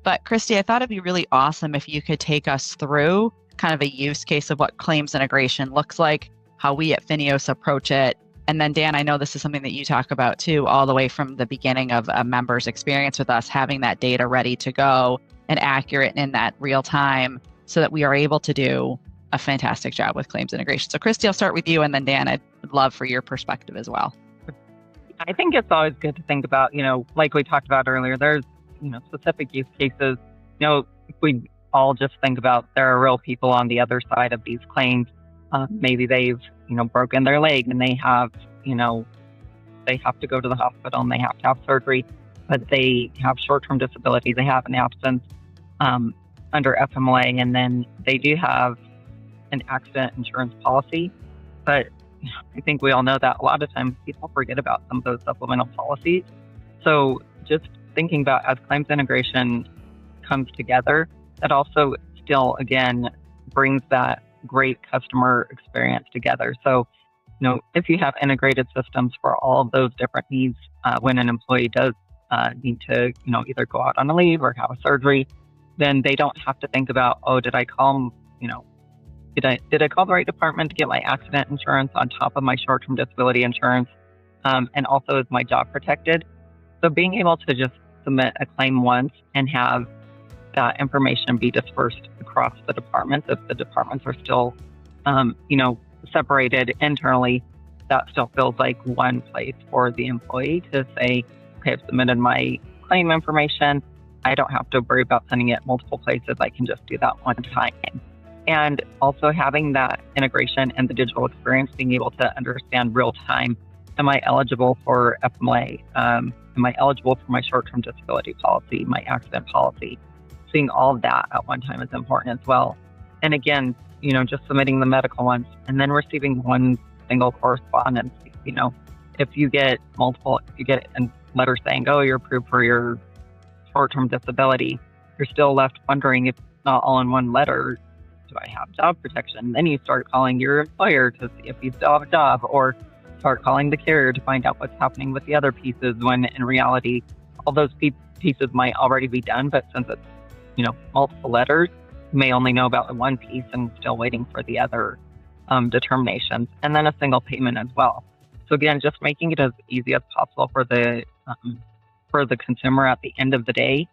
But Christy, I thought it'd be really awesome if you could take us through kind of a use case of what claims integration looks like, how we at FINEOS approach it. And then Dan, I know this is something that you talk about too, all the way from the beginning of a member's experience with us, having that data ready to go and accurate in that real time so that we are able to do a fantastic job with claims integration. So Christy, I'll start with you, and then Dan, I'd love for your perspective as well. I think it's always good to think about, like we talked about earlier, there's, specific use cases. If we all just think about there are real people on the other side of these claims. Maybe they've, broken their leg and they have, they have to go to the hospital and they have to have surgery, but they have short-term disability. They have an absence under FMLA, and then they do have an accident insurance policy. But I think we all know that a lot of times people forget about some of those supplemental policies. So just thinking about as claims integration comes together, that also still, again, brings that great customer experience together. So, if you have integrated systems for all of those different needs, when an employee does need to, either go out on a leave or have a surgery, then they don't have to think about, oh, did I call, did I call the right department to get my accident insurance on top of my short-term disability insurance? And also, is my job protected? So being able to just submit a claim once and have that information be dispersed across the departments, if the departments are still, separated internally, that still feels like one place for the employee to say, okay, I've submitted my claim information. I don't have to worry about sending it multiple places. I can just do that one time. And also having that integration and the digital experience, being able to understand real time, am I eligible for FMLA? Am I eligible for my short-term disability policy, my accident policy? Seeing all of that at one time is important as well. And again, just submitting the medical ones and then receiving one single correspondence. If you get a letter saying, oh, you're approved for your short-term disability, you're still left wondering if it's not all in one letter. Do I have job protection? Then you start calling your employer to see if you still have a job, or start calling the carrier to find out what's happening with the other pieces, when in reality, all those pieces might already be done. But since it's, multiple letters, you may only know about the one piece and still waiting for the other determinations, and then a single payment as well. So again, just making it as easy as possible for the consumer at the end of the day.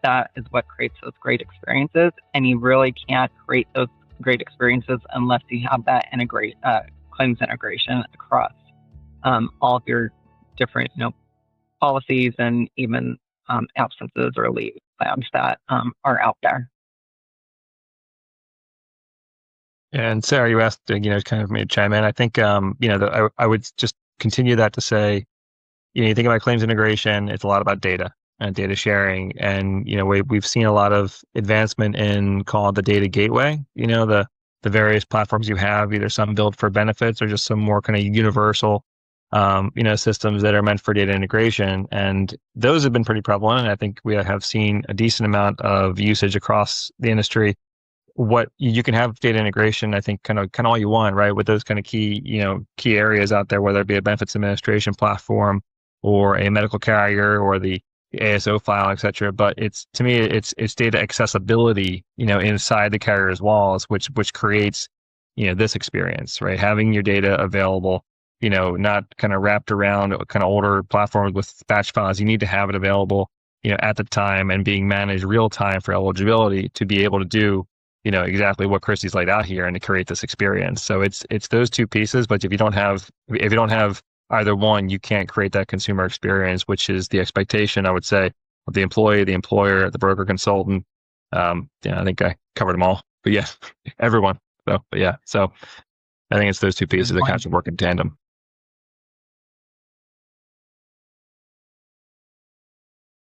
That is what creates those great experiences, and you really can't create those great experiences unless you have that claims integration across all of your different, policies and even absences or leave plans that are out there. And Sarah, you asked, kind of me to chime in. I think, I would just continue that to say, you think about claims integration, it's a lot about data and data sharing. And, we've seen a lot of advancement in called the data gateway, the various platforms you have, either some built for benefits or just some more kind of universal, systems that are meant for data integration. And those have been pretty prevalent. And I think we have seen a decent amount of usage across the industry. What you can have data integration, I think, kind of all you want, right? With those kind of key areas out there, whether it be a benefits administration platform or a medical carrier or the ASO file, et cetera. But to me, it's data accessibility, inside the carrier's walls, which creates, this experience, right? Having your data available, not kind of wrapped around kind of older platforms with batch files. You need to have it available, at the time and being managed real time for eligibility to be able to do, exactly what Christy's laid out here and to create this experience. So it's those two pieces. But if you don't have either one, you can't create that consumer experience, which is the expectation, I would say, of the employee, the employer, the broker consultant. I think I covered them all, but yeah, everyone. So I think it's those two pieces that kind of work in tandem.